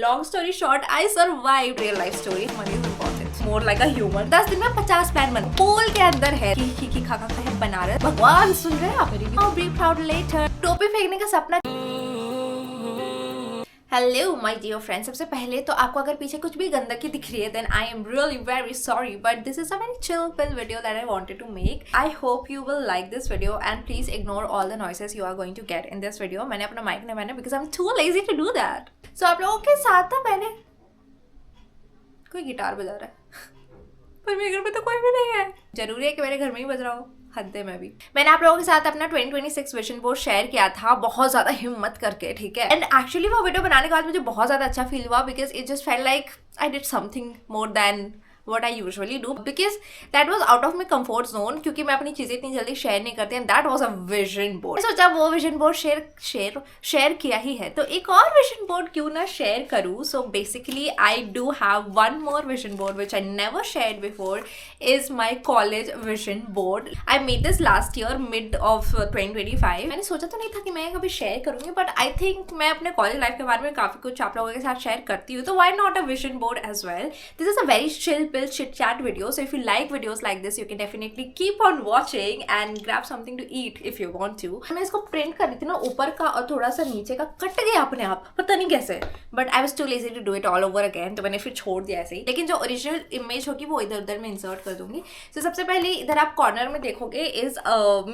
Long story short, I survived real life story. Money is important. More like a humor. 10 दिन में 50 plan बन पोल के अंदर है की खा है बनारस। भगवान सुन रहे हैं आप मेरी भी proud later. टोपी फेंकने का सपना। हेलो माय डियर फ्रेंड्स, सबसे पहले तो आपको अगर पीछे कुछ भी गंदगी दिख रही है then I am really very sorry, but this is a very chill pill video that I wanted to make. I hope you will like this video and please ignore all the noises you are going to get in this video. मैंने अपना mic नहीं पहना because I am too lazy to do that. So आप लोगों के साथ ना मैंने कोई गिटार बजा रहा है पर मेरे घर में तो कोई भी नहीं है. जरूरी है कि मेरे घर में ही बज रहा हो? हद्दे में भी. मैंने आप लोगों के साथ अपना 2026 विजन बोर्ड शेयर किया था बहुत ज्यादा हिम्मत करके, ठीक है. एंड एक्चुअली वो वीडियो बनाने के बाद मुझे बहुत ज्यादा अच्छा फील हुआ because it just felt like I did something more than what I usually do because that was out of my comfort zone, क्योंकि मैं अपनी चीज़ें इतनी जल्दी शेयर नहीं करती. And that was a vision board. सोचा वो विजन बोर्ड शेयर किया ही है तो एक और विजन बोर्ड क्यों ना शेयर करूँ. So basically I do have one more vision board which I never shared before is my college vision board. I made this last year mid of 2025. मैंने सोचा तो नहीं था कि मैं कभी शेयर करूँगी, बट आई थिंक मैं अपने कॉलेज लाइफ के बारे में काफ़ी कुछ आप लोगों के साथ शेयर करती हूँ, तो why not a vision board as well. This is a very chill chit chat video, so if you like videos like this you can definitely keep on watching and grab something to eat if you want to. मैं इसको print कर रही थी ना ऊपर का और थोड़ा सा नीचे का कट गया अपने आप, पता नहीं कैसे, but I was too lazy to do it all over again, तो मैंने फिर छोड़ दिया ऐसे ही. लेकिन जो ओरिजिनल इमेज होगी वो इधर उधर में इंसर्ट कर दूंगी. तो सबसे पहले इधर आप कॉर्नर में देखोगे is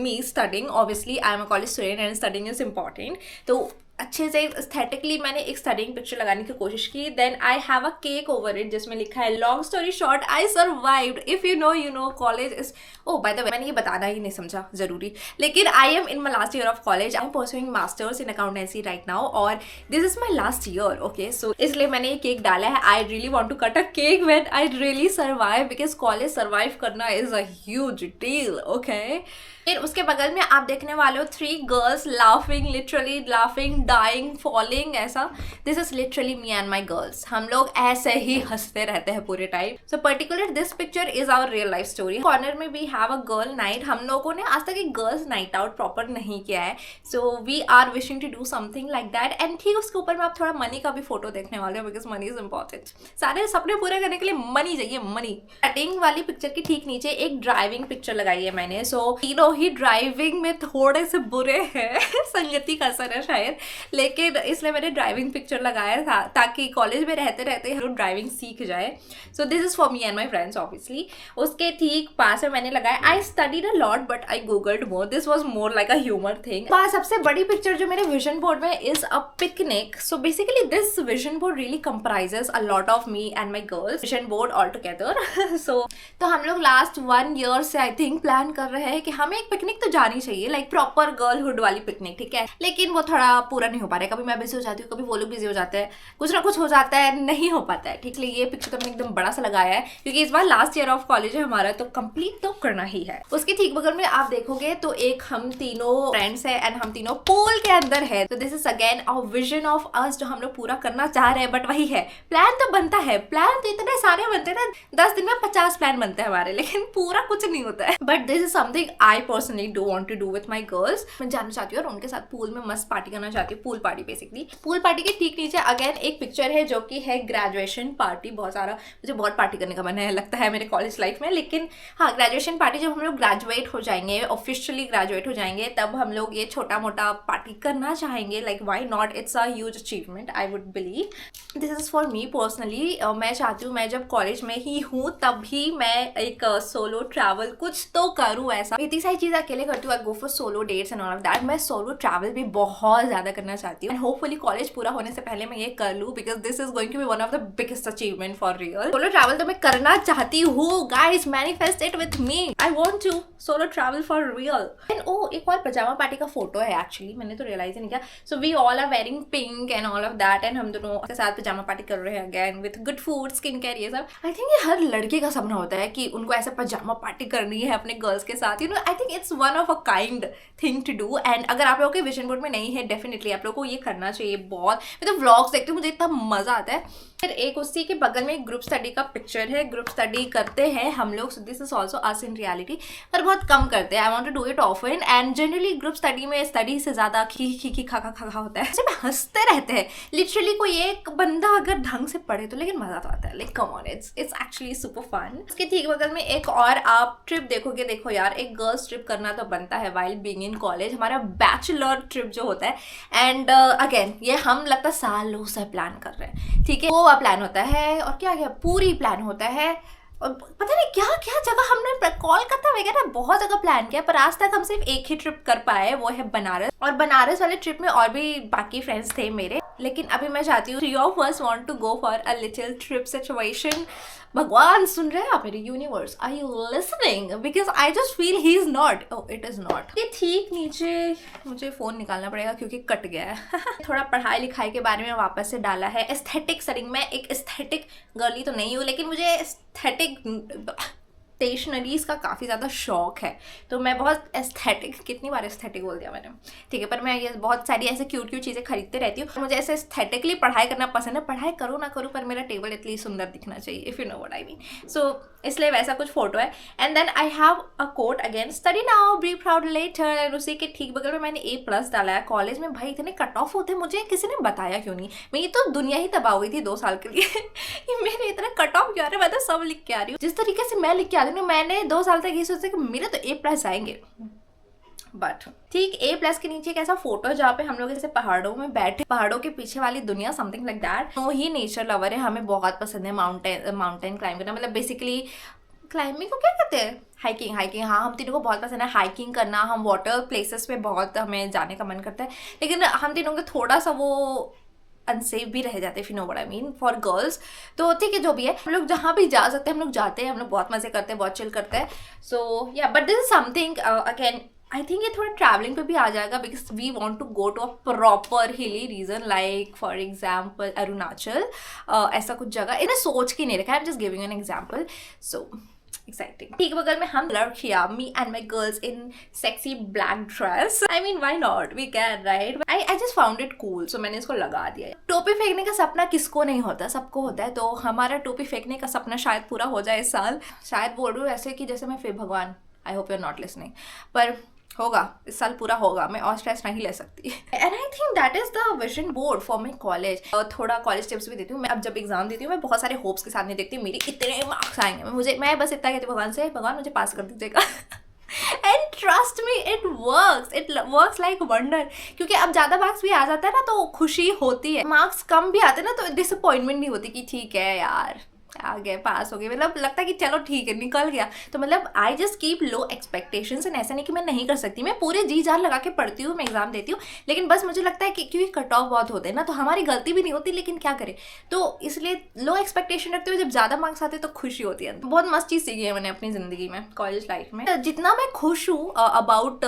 me studying. Obviously I am a college student and studying is important, तो अच्छे से एस्थेटिकली मैंने एक स्टडिंग पिक्चर लगाने की कोशिश की. Then I have a cake over it जिसमें लिखा है long story short I survived. If you know college is by the way मैंने ये बताना ही नहीं समझा जरूरी, लेकिन I am in my last year of college. I am pursuing masters in accountancy right now और this is my last year. Okay, so इसलिए मैंने ये केक डाला है. I really want to cut a cake when I really survive because college survive करना is a huge deal. Okay, फिर उसके बगल में आप देखने वाले हो 3 girls laughing, literally laughing, dying, falling, ऐसा. This is literally me and my girls. हम लोग ऐसे ही हंसते रहते हैं पूरे time. So particular this picture is our real life story. Corner में we have a girl night. हम लोगों ने आज तक एक गर्ल्स नाइट आउट प्रॉपर नहीं किया है, so we are wishing to do something like that. And ठीक उसके ऊपर में आप थोड़ा मनी का भी फोटो देखने वाले हो बिकॉज मनी इज इंपॉर्टेंट. सारे सपने पूरे करने के लिए मनी चाहिए, मनी. कटिंग वाली पिक्चर के ठीक नीचे एक ड्राइविंग पिक्चर लगाई है मैंने. सो तीनों ही ड्राइविंग में थोड़े से बुरे हैं संगति का असर है शायद, लेकिन इसलिए मैंने ड्राइविंग पिक्चर लगाया था ताकि कॉलेज में रहते रहते हम ड्राइविंग सीख जाए. So this is for me and my friends obviously. उसके ठीक पास में मैंने लगाया I studied a lot but I googled more. This was more like a humour thing. सबसे बड़ी पिक्चर जो मेरे विजन बोर्ड में is a picnic. So basically this vision board really comprises a lot of me and my girls vision board all together. So तो हम लोग last 1 year से I think plan कर रहे हैं कि हमें एक पिकनिक तो जानी चाहिए, लाइक प्रॉपर गर्लहुड वाली पिकनिक, ठीक है. लेकिन वो थोड़ा पूरा नहीं हो पा रहा है. कभी मैं बिजी हो जाती हूँ, कभी वो लोग बिजी हो जाते हैं, कुछ ना कुछ हो जाता है, नहीं हो पाता है, ठीक है. ये पिक्चर तो मैंने एकदम बड़ा सा लगाया है क्योंकि इस बार लास्ट ईयर ऑफ कॉलेज है हमारा, तो कंप्लीट तो करना ही है. उसके ठीक बगल में आप देखोगे तो एक हम तीनों फ्रेंड्स है एंड हम तीनों पूल के अंदर है. तो this is again a vision of us जो हम लोग पूरा करना चाह रहे हैं. बट वही है, प्लान तो बनता है, प्लान तो इतने सारे बनते हैं ना, 10 दिन में 50 प्लान बनते हैं हमारे, लेकिन पूरा कुछ नहीं होता है. But this is something I personally do want to do with my girls. मैं जाना चाहती हूँ और उनके साथ पूल में मस्त पार्टी करना चाहती हूँ. Pool party basically. Pool party के ठीक नीचे अगेन एक पिक्चर है जो कि है ग्रेजुएशन पार्टी. बहुत सारा मुझे बहुत पार्टी करने का मन है लगता है मेरे कॉलेज लाइफ में, लेकिन हाँ ग्रेजुएशन पार्टी जब हम लोग ग्रेजुएट हो जाएंगे, ऑफिशियली ग्रेजुएट हो जाएंगे, तब हम लोग ये छोटा मोटा पार्टी करना चाहेंगे. Like why not, it's a huge achievement I would believe. This is for me personally. मैं चाहती हूँ मैं जब कॉलेज में ही हूँ तब भी मैं एक सोलो ट्रैवल कुछ तो करूँ. ऐसा इतनी सारी चीज़ अकेले करती हूँ. I go for solo dates and all of that. मैं सोलो ट्रैवल भी बहुत ज़्यादा करना चाहती हूँ एंड होपफुली कॉलेज पूरा होने से पहले मैं ये कर लूँ because this is going to be one of the biggest achievement for real. Solo travel तो मैं करना चाहती हूँ. Guys manifest it with me. I want to solo travel for real. And एक और पजामा पार्टी का फोटो है एक्चुअली, मैंने तो रियलाइज ही नहीं किया. So we all are wearing pink and all of that and हम दोनों के साथ पजामा पार्टी कर रहे हैं again with good food, skin care, ये सब. आई थिंक ये हर लड़के का सपना होता है कि उनको ऐसे पजामा पार्टी करनी है अपने गर्ल्स के साथ. You know I think it's one of a kind thing to do. And अगर आप लोगों के विजन बोर्ड में नहीं है डेफिनेटली आप लोगों को ये करना चाहिए बहुत। मैं तो व्लॉग्स देखती हूँ, मुझे इतना मजा आता है। फिर एक उसी के बगल में एक ग्रुप स्टडी का पिक्चर है। ग्रुप स्टडी करते हैं हम लोग, so this is also us in reality, पर बहुत कम करते हैं। I want to do it often, and generally group study में स्टडी से ज्यादा खी खा खा होता है, जब हंसते रहते हैं लिटरली। कोई एक बंदा अगर ढंग से पढ़े तो, लेकिन मजा तो आता है, like come on, it's actually super fun. उसके ठीक बगल में एक और आप ट्रिप देखोगे, देखो यार, एक गर्ल्स ट्रिप करना तो बनता है वाइल बीइंग इन कॉलेज, हमारा बैचलर ट्रिप जो होता है। एंड अगेन ये हम लगता है सालों से प्लान कर रहे हैं, ठीक है। गोवा प्लान होता है और क्या क्या पूरी प्लान होता है, और पता नहीं क्या क्या जगह हमने कोलकाता वगैरह बहुत जगह प्लान किया, पर आज तक हम सिर्फ एक ही ट्रिप कर पाए, वो है बनारस। और बनारस वाले ट्रिप में और भी बाकी फ्रेंड्स थे मेरे, लेकिन अभी मैं चाहती हूँ 3 of us want to go for a little trip situation। भगवान सुन रहे हैं आप मेरे? Universe, are you listening? Because I just feel he is not, oh it is not. ये ठीक नीचे मुझे फोन निकालना पड़ेगा क्योंकि कट गया है। थोड़ा पढ़ाई लिखाई के बारे में वापस से डाला है। एस्थेटिक सेटिंग में एक एस्थेटिक गर्ली तो नहीं हूँ, लेकिन मुझे एस्थेटिक स्टेशनरीज का काफ़ी ज़्यादा शौक है, तो मैं बहुत एस्थेटिक, कितनी बार एस्थेटिक बोल दिया मैंने, ठीक है, पर मैं ये बहुत सारी ऐसे क्यूट क्यूट चीज़ें खरीदते रहती हूँ। मुझे ऐसे एस्थेटिकली पढ़ाई करना पसंद है, पढ़ाई करूँ ना करूँ पर मेरा टेबल इतनी सुंदर दिखना चाहिए, if you know what I mean. So इसलिए वैसा कुछ फोटो है। And then I have a quote again, study now be proud later, and उसी के ठीक बगल में मैंने A+ डाला है। कॉलेज में भाई इतने कट ऑफ होते, मुझे किसी ने बताया क्यों नहीं, मेरी तो दुनिया ही तबाह हुई थी 2 साल के लिए। ये मेरे इतने कट ऑफ क्यों आ रहे, मैं तो सब लिख के आ रही हूँ जिस तरीके से मैं लिख के आ रही हूँ। मैंने 2 साल तक ये सोचा कि मेरे तो A+ आएंगे, बट ठीक A+ के नीचे एक ऐसा फोटो जहाँ पे हम लोग ऐसे पहाड़ों में बैठे, पहाड़ों के पीछे वाली दुनिया, समथिंग लाइक दैट। वो ही नेचर लवर है, हमें बहुत पसंद है माउंटेन क्लाइंब करना, मतलब बेसिकली क्लाइंबिंग को क्या कहते हैं, हाइकिंग। हाँ, हम तीनों को बहुत पसंद है हाइकिंग करना। हम वाटर प्लेसेस पे बहुत हमें जाने का मन करता है, लेकिन हम तीनों को थोड़ा सा वो अनसेफ भी रह जाते हैं, फिर no what I mean, for girls. तो ठीक है, जो भी है, हम लोग जहाँ भी जा सकते हैं हम लोग जाते हैं, हम लोग बहुत मजे करते हैं, बहुत चिल करते हैं। So yeah, but this is something again I think ये थोड़ा ट्रैवलिंग पे भी आ जाएगा, because we want to go to a proper hilly region, like for example Arunachal, ऐसा कुछ जगह। इन्हें सोच के नहीं रखा, I am just giving an example. So exciting। ठीक बगल में हम लड़कियां, me and my girls in sexy black dress, I mean why not, we can, right? I just found it cool, so मैंने इसको लगा दिया। टोपी फेंकने का सपना किसको नहीं होता, सबको होता है। तो हमारा टोपी फेंकने का सपना शायद पूरा हो जाए इस साल, शायद बोल रही हूँ ऐसे कि जैसे मैं फिर भगवान, I hope you are not listening, पर होगा इस साल पूरा होगा, मैं और स्ट्रेस नहीं ले सकती। And I think that is the vision board for my college. थोड़ा कॉलेज टिप्स भी देती हूँ मैं। अब जब एग्जाम देती हूँ मैं बहुत सारे होप्स के साथ नहीं देखती मेरी इतने मार्क्स आएंगे, मैं बस इतना कहती हूँ भगवान से, भगवान मुझे पास कर दीजिएगा। And trust me, it works like wonder, क्योंकि अब ज़्यादा मार्क्स भी आ जाता है ना तो खुशी होती है, मार्क्स कम भी आते हैं ना तो डिसअपॉइंटमेंट नहीं होती कि ठीक है यार आ गए, पास हो गए, मतलब लगता है कि चलो ठीक है निकल गया। तो मतलब I just keep low expectations, and ऐसा नहीं कि मैं नहीं कर सकती, मैं पूरे जी जान लगा के पढ़ती हूँ, मैं एग्जाम देती हूँ, लेकिन बस मुझे लगता है कि क्योंकि कट ऑफ बहुत होते हैं ना, तो हमारी गलती भी नहीं होती, लेकिन क्या करें, तो इसलिए लो एक्सपेक्टेशन रखते हुए जब ज़्यादा मार्क्स आते तो खुशी होती है। बहुत मस्त चीज़ सीखी है मैंने अपनी ज़िंदगी में, कॉलेज लाइफ में। जितना मैं खुश हूँ अबाउट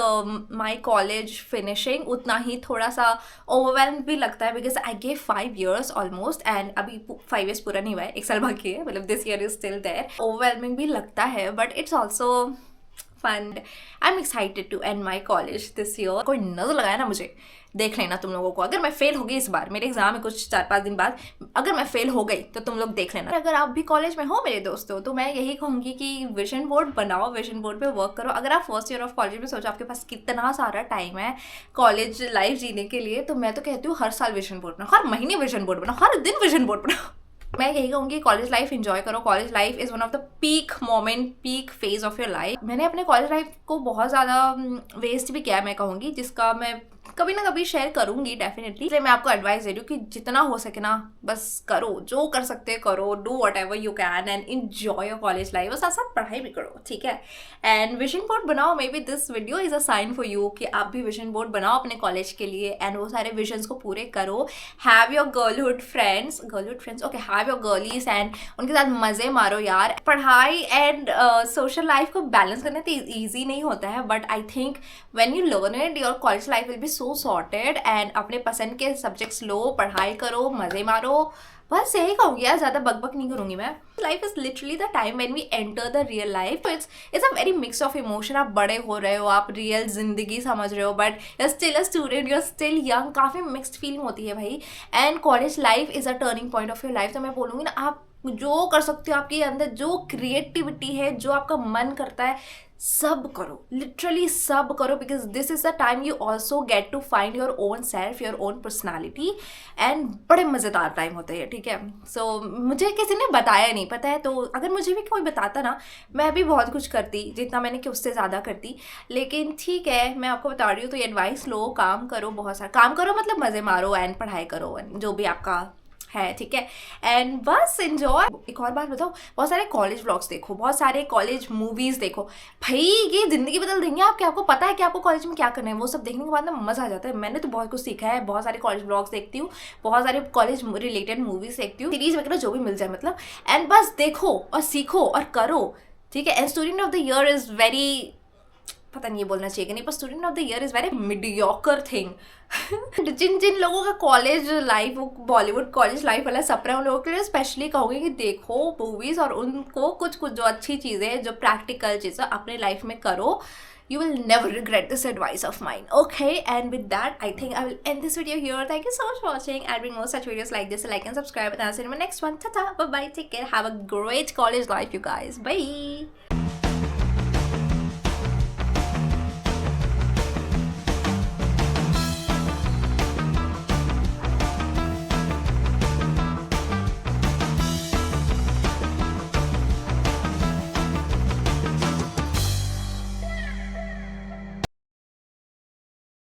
माई कॉलेज फिनिशिंग, उतना ही थोड़ा सा ओवरवेल्म भी लगता है, because I gave 5 years almost, and अभी 5 years पूरा नहीं हुआ है, 1 साल बाकी है, मतलब this year is still there। overwhelming भी लगता है, but it's also fun। I'm excited to end my college this year। कोई नजर लगाया ना मुझे, देख लेना तुम लोगों को। अगर मैं फेल हो गई इस बार, मेरे एग्जाम है कुछ 4-5 दिन बाद, अगर मैं फेल हो गई तो तुम लोग देख लेना। अगर आप भी कॉलेज में हो मेरे दोस्तों, तो मैं यही कहूँगी कि विजन बोर्ड बनाओ, विजन बोर्ड पे वर्क करो। अगर आप फर्स्ट ईयर ऑफ कॉलेज में सोचो आपके पास कितना सारा टाइम है कॉलेज लाइफ जीने के लिए, तो मैं तो कहती हूँ हर साल विजन बोर्ड बनाओ, हर महीने विजन बोर्ड बनाओ, हर दिन विजन बोर्ड बनाओ। मैं यही कहूँगी कॉलेज लाइफ एंजॉय करो। College life is one of the peak moment, peak phase of your life. मैंने अपने कॉलेज लाइफ को बहुत ज़्यादा वेस्ट भी किया है, मैं कहूँगी, जिसका मैं कभी ना कभी शेयर करूंगी डेफिनेटली। इसलिए मैं आपको एडवाइस दे रही हूँ कि जितना हो सके ना बस करो, जो कर सकते करो, do what ever you can and enjoy your college life, और साथ साथ पढ़ाई भी करो, ठीक है। एंड विजन बोर्ड बनाओ। May be this video is a sign for you कि आप भी विजन बोर्ड बनाओ अपने कॉलेज के लिए, एंड वो सारे विजन्स को पूरे करो। Have your girlhood friends, okay, have your girlies, and उनके साथ मजे मारो यार। पढ़ाई एंड सोशल लाइफ को बैलेंस करना तो ईजी नहीं होता है, but I think when you learn it your college life will be so sorted. And अपने पसंद के सब्जेक्ट्स लो, पढ़ाई करो, मजे मारो, बस यही कहूँगी यार, ज़्यादा बकबक नहीं करूँगी मैं। Life is literally the time when we enter the real life. It's a very mix of emotion. आप बड़े हो रहे हो, आप रियल जिंदगी समझ रहे हो, but you still a student, you still young. काफ़ी मिक्स्ड फीलिंग होती है भाई। And college life is a turning point of your life. तो मैं बोलूँगी ना, आप जो कर सकते हो, आपके अंदर जो क्रिएटिविटी है, जो आपका मन करता है, सब करो, लिटरली सब करो, because this is the time you also get to find your own self, your own personality. And बड़े मज़ेदार टाइम होते हैं, ठीक है। सो मुझे किसी ने बताया नहीं, पता है, तो अगर मुझे भी कोई बताता ना, मैं भी बहुत कुछ करती, जितना मैंने कि उससे ज़्यादा करती। लेकिन ठीक है, मैं आपको बता रही हूँ, तो ये एडवाइस लो, काम करो, बहुत सारा काम करो, मतलब मज़े मारो एंड पढ़ाई करो, जो भी आपका है, ठीक है। एंड बस एंजॉय। एक और बात बताओ, बहुत सारे कॉलेज व्लॉग्स देखो, बहुत सारे कॉलेज मूवीज देखो भाई, ये जिंदगी बदल देंगे आपके। आपको पता है कि आपको कॉलेज में क्या करना है, वो सब देखने के बाद ना मजा आ जाता है। मैंने तो बहुत कुछ सीखा है, बहुत सारे कॉलेज व्लॉग्स देखती हूँ, बहुत सारे कॉलेज रिलेटेड मूवीज देखती हूँ, सीरीज वगैरह जो भी मिल जाए मतलब। एंड बस देखो और सीखो और करो, ठीक है। And student of the year is very, पता नहीं ये बोलना चाहिए कि नहीं, पर student of the year is very mediocre thing. जिन जिन लोगों का college life, Bollywood college life वाला सपना है, उन लोगों के लिए स्पेशली कहूँगी कि देखो मूवीज, और उनको कुछ कुछ जो अच्छी चीज़ें, जो प्रैक्टिकल चीज़ें अपने लाइफ में करो। You will never regret this advice of mine. Okay, and with that, I think I will end this video here. Thank you so much for watching. I'll bring more such videos like this. Like and subscribe, and I'll see you in my next one. Ta-ta, bye-bye, take care. Have a great college life, you guys. Bye.